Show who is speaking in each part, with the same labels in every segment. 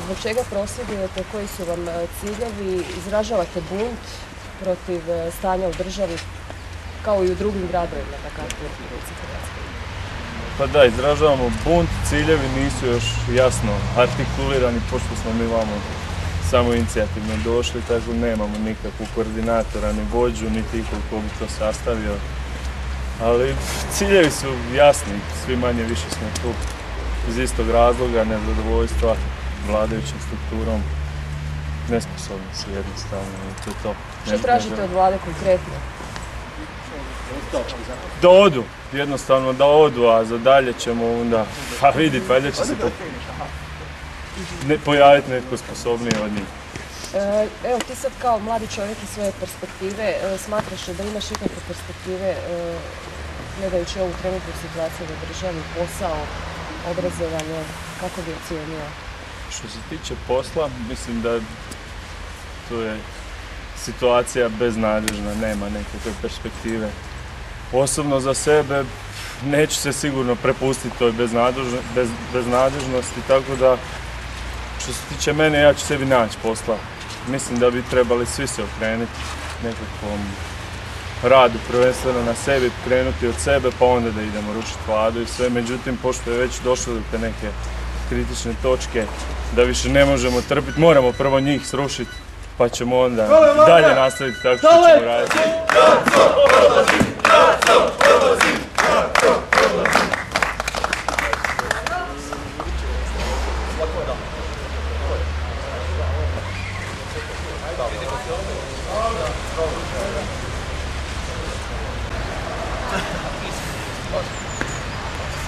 Speaker 1: Zbog čega prosvjedujete, koji su vam ciljevi, izražavate bunt protiv stanja u državi kao i u drugim gradovima, tako u Republici Hrvatskoj?
Speaker 2: Pa da, izražavamo bunt, ciljevi nisu još jasno artikulirani, pošto smo mi vamo samo inicijativno došli, tako nemamo nikakvu koordinatora, ni vođu, niti ikog ko bi to sastavio. Ali ciljevi su jasni, svi manje više smo tu iz istog razloga, nezadovoljstva vladajućom strukturom, nesposobni su jednostavno i to je to.
Speaker 1: Što tražite od vlade konkretno?
Speaker 2: Da odu, jednostavno da odu, a za dalje ćemo onda, pa vidjeti, valjda će se pojaviti netko sposobniji od njih.
Speaker 1: Evo, ti sad kao mladi čovjek iz svoje perspektive, smatraš da imaš ikakve perspektive gledajući ovu trenutnu situaciju u državi, posao, obrazovanje, kako bi ocijenio?
Speaker 2: Što se tiče posla, mislim da to je situacija beznadežna, nema nekakve perspektive. Osobno za sebe neću se sigurno prepustiti toj beznadežnosti, tako da što se tiče mene, ja ću sebi naći posla. Mislim da bi trebali svi se okrenuti nekakvom radu, prvenstveno na sebi, krenuti od sebe, pa onda da idemo rušiti vladu i sve. Međutim, pošto je već došlo do te neke kritične točke, da više ne možemo trpiti, moramo prvo njih srušiti, pa ćemo onda dalje nastaviti tako što ćemo raditi.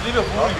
Speaker 3: Svi ga buri,